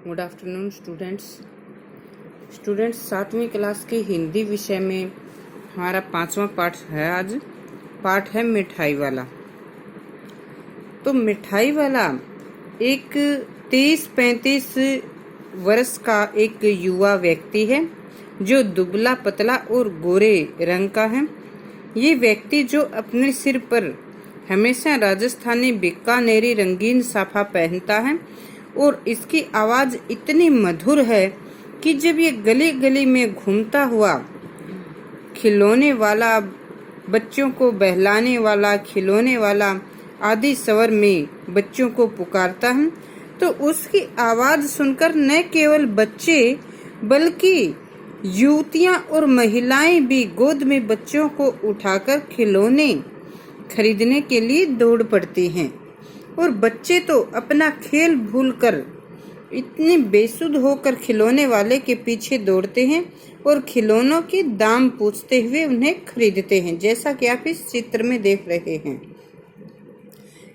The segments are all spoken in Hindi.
गुड आफ्टरनून स्टूडेंट्स 7वीं क्लास की हिंदी विषय में हमारा 5वां पाठ है। आज पाठ है मिठाई वाला। तो मिठाई वाला एक 30-35 वर्ष का एक युवा व्यक्ति है जो दुबला पतला और गोरे रंग का है। ये व्यक्ति जो अपने सिर पर हमेशा राजस्थानी बीकानेरी रंगीन साफा पहनता है और इसकी आवाज इतनी मधुर है कि जब ये गली गली में घूमता हुआ खिलौने वाला, बच्चों को बहलाने वाला, खिलौने वाला आदि स्वर में बच्चों को पुकारता है, तो उसकी आवाज सुनकर न केवल बच्चे बल्कि युवतियां और महिलाएं भी गोद में बच्चों को उठाकर खिलौने खरीदने के लिए दौड़ पड़ती हैं। और बच्चे तो अपना खेल भूलकर इतने बेसुध होकर खिलौने वाले के पीछे दौड़ते हैं और खिलौनों के दाम पूछते हुए उन्हें खरीदते हैं, जैसा कि आप इस चित्र में देख रहे हैं।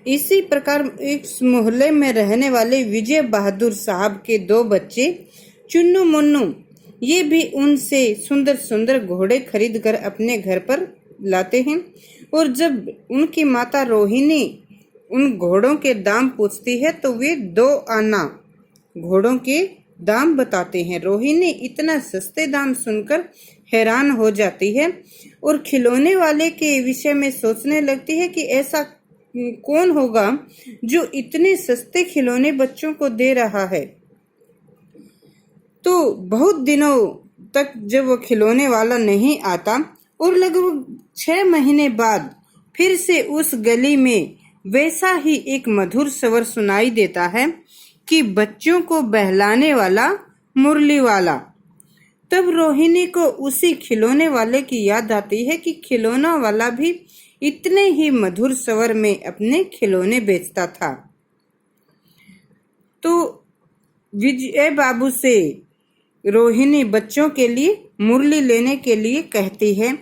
इसी प्रकार इस मोहल्ले में रहने वाले विजय बहादुर साहब के 2 बच्चे चुन्नू मुन्नू, ये भी उनसे सुंदर सुंदर घोड़े खरीद कर अपने घर पर लाते हैं। और जब उनकी माता रोहिणी उन घोड़ों के दाम पूछती है तो वे 2 आना घोड़ों के दाम बताते हैं। रोहिणी इतना सस्ते दाम सुनकर हैरान हो जाती है और खिलौने वाले के विषय में सोचने लगती है कि ऐसा कौन होगा जो इतने सस्ते खिलौने बच्चों को दे रहा है। तो बहुत दिनों तक जब वो खिलौने वाला नहीं आता और लगभग 6 महीने बाद फिर से उस गली में वैसा ही एक मधुर स्वर सुनाई देता है कि बच्चों को बहलाने वाला, मुरली वाला। तब रोहिणी को उसी खिलौने वाले की याद आती है कि खिलौना वाला भी इतने ही मधुर स्वर में अपने खिलौने बेचता था। तो विजय बाबू से रोहिणी बच्चों के लिए मुरली लेने के लिए कहती है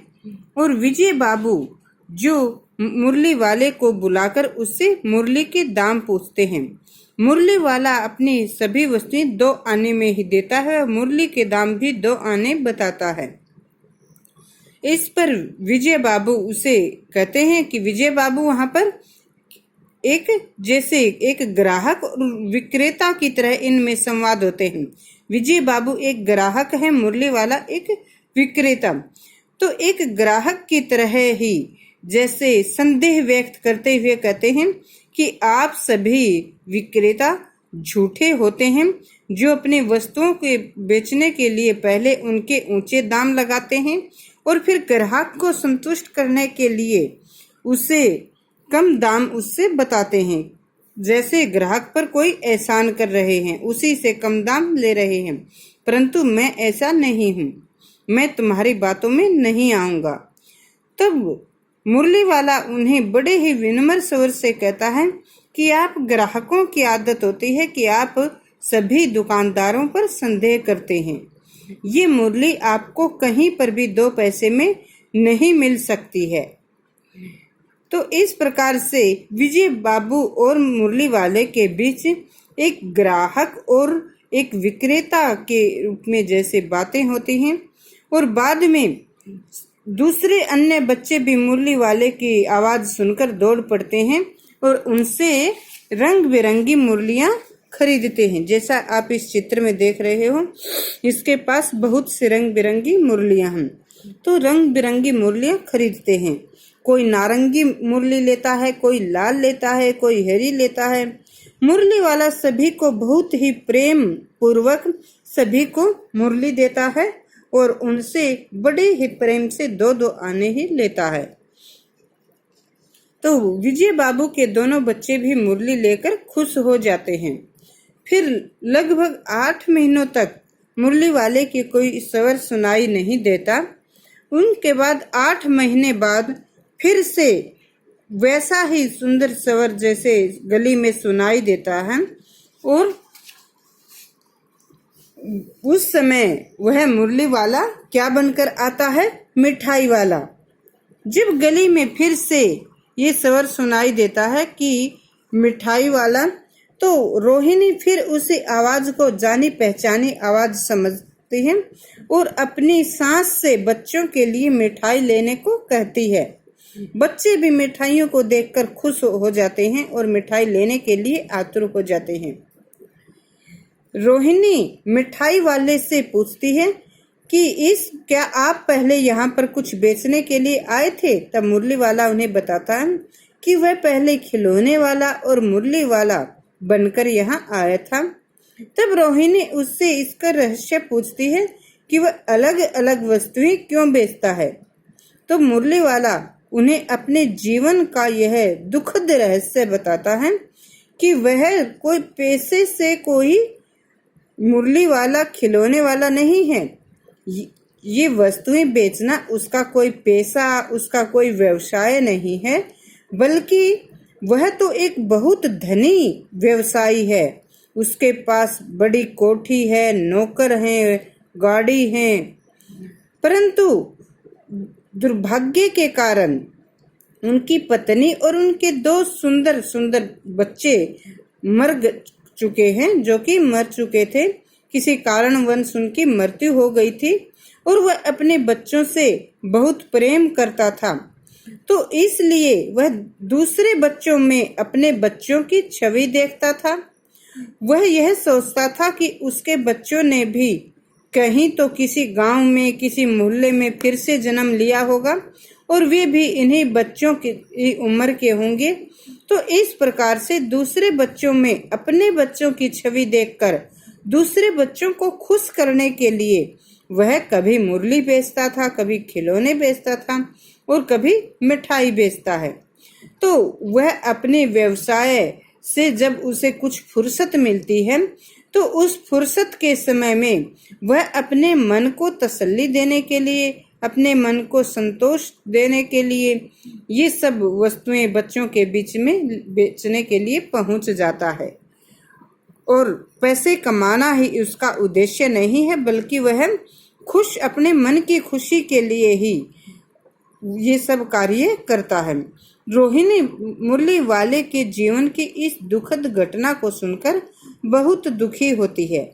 और विजय बाबू जो मुरली वाले को बुलाकर उससे मुरली के दाम पूछते हैं। मुरली वाला अपनी सभी वस्तुएं 2 आने में ही देता है और मुरली के दाम भी 2 आने बताता है। इस पर विजय बाबू उसे कहते हैं कि विजय बाबू वहां पर एक ग्राहक और विक्रेता की तरह इनमें संवाद होते हैं। विजय बाबू एक ग्राहक है, मुरली वाला एक विक्रेता। तो एक ग्राहक की तरह ही जैसे संदेह व्यक्त करते हुए कहते हैं कि आप सभी विक्रेता झूठे होते हैं जो अपनी वस्तुओं के बेचने के लिए पहले उनके ऊंचे दाम लगाते हैं और फिर ग्राहक को संतुष्ट करने के लिए उसे कम दाम उससे बताते हैं, जैसे ग्राहक पर कोई एहसान कर रहे हैं, उसी से कम दाम ले रहे हैं। परंतु मैं ऐसा नहीं हूँ, मैं तुम्हारी बातों में नहीं आऊंगा। तब मुरली वाला उन्हें बड़े ही विनम्र स्वर से कहता है कि आप ग्राहकों की आदत होती है कि आप सभी दुकानदारों पर संदेह करते हैं। ये मुरली आपको कहीं पर भी 2 पैसे में नहीं मिल सकती है। तो इस प्रकार से विजय बाबू और मुरली वाले के बीच एक ग्राहक और एक विक्रेता के रूप में जैसे बातें होती हैं और बाद में दूसरे अन्य बच्चे भी मुरली वाले की आवाज सुनकर दौड़ पड़ते हैं और उनसे रंग बिरंगी मुरलियां खरीदते हैं। जैसा आप इस चित्र में देख रहे हो, इसके पास बहुत से रंग बिरंगी मुरलियां हैं। तो रंग बिरंगी मुरलियां खरीदते हैं। कोई नारंगी मुरली लेता है, कोई लाल लेता है, कोई हरी लेता है। मुरली वाला सभी को बहुत ही प्रेम पूर्वक सभी को मुरली देता है और उनसे बड़े ही प्रेम से 2-2 आने ही लेता है। तो विजय बाबू के दोनों बच्चे भी मुरली लेकर खुश हो जाते हैं। फिर लगभग 8 महीनों तक मुरली वाले की कोई स्वर सुनाई नहीं देता। उनके बाद 8 महीने बाद फिर से वैसा ही सुंदर स्वर जैसे गली में सुनाई देता है और उस समय वह मुरली वाला क्या बनकर आता है? मिठाई वाला। जब गली में फिर से ये स्वर सुनाई देता है कि मिठाई वाला, तो रोहिणी फिर उसी आवाज को जानी पहचानी आवाज समझती है और अपनी सांस से बच्चों के लिए मिठाई लेने को कहती है। बच्चे भी मिठाइयों को देखकर खुश हो जाते हैं और मिठाई लेने के लिए आतुर हो जाते हैं। रोहिणी मिठाई वाले से पूछती है कि क्या आप पहले यहाँ पर कुछ बेचने के लिए आए थे? तब मुरली वाला उन्हें बताता है कि वह पहले खिलौने वाला और मुरली वाला बनकर यहाँ आया था। तब रोहिणी उससे इसका रहस्य पूछती है कि वह अलग अलग वस्तुएं क्यों बेचता है। तो मुरली वाला उन्हें अपने जीवन का यह दुखद रहस्य बताता है कि वह कोई पैसे से कोई मुरली वाला खिलौने वाला नहीं है। ये वस्तुएं बेचना उसका कोई पेशा, उसका कोई व्यवसाय नहीं है, बल्कि वह तो एक बहुत धनी व्यवसायी है। उसके पास बड़ी कोठी है, नौकर हैं, गाड़ी है, परंतु दुर्भाग्य के कारण उनकी पत्नी और उनके 2 सुंदर सुंदर बच्चे मर चुके हैं, जो कि मर चुके थे। किसी कारणवश उनकी मृत्यु हो गई थी और वह अपने बच्चों से बहुत प्रेम करता था। तो इसलिए वह दूसरे बच्चों में अपने बच्चों की छवि देखता था। वह यह सोचता था कि उसके बच्चों ने भी कहीं तो किसी गांव में, किसी मोहल्ले में फिर से जन्म लिया होगा और वे भी इन्हीं बच्चों की उम्र के होंगे। तो इस प्रकार से दूसरे बच्चों में अपने बच्चों की छवि देखकर दूसरे बच्चों को खुश करने के लिए वह कभी मुरली बेचता था, कभी खिलौने बेचता था और कभी मिठाई बेचता है। तो वह अपने व्यवसाय से जब उसे कुछ फुर्सत मिलती है तो उस फुर्सत के समय में वह अपने मन को तसल्ली देने के लिए, अपने मन को संतोष देने के लिए ये सब वस्तुएं बच्चों के बीच में बेचने के लिए पहुंच जाता है। और पैसे कमाना ही उसका उद्देश्य नहीं है, बल्कि वह अपने मन की खुशी के लिए ही ये सब कार्य करता है। रोहिणी मुरली वाले के जीवन की इस दुखद घटना को सुनकर बहुत दुखी होती है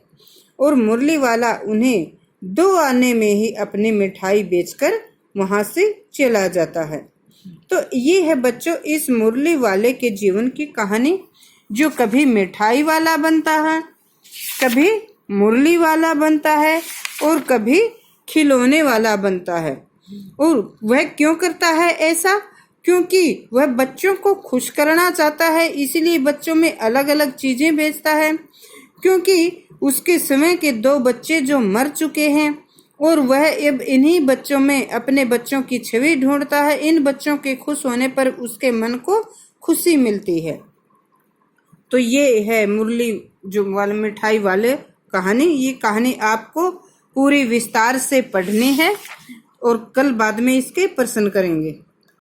और मुरली वाला उन्हें 2 आने में ही अपनी मिठाई बेचकर वहां से चला जाता है। तो ये है बच्चों इस मुरली वाले के जीवन की कहानी, जो कभी मिठाई वाला बनता है, कभी मुरली वाला बनता है और कभी खिलौने वाला बनता है। और वह क्यों करता है ऐसा? क्योंकि वह बच्चों को खुश करना चाहता है, इसलिए बच्चों में अलग अलग चीजें बेचता है। क्योंकि उसके समय के 2 बच्चे जो मर चुके हैं और वह अब इन्हीं बच्चों में अपने बच्चों की छवि ढूंढता है। इन बच्चों के खुश होने पर उसके मन को खुशी मिलती है। तो ये है मुरली जो वाले मिठाई वाले कहानी। ये कहानी आपको पूरी विस्तार से पढ़नी है और कल बाद में इसके प्रश्न करेंगे।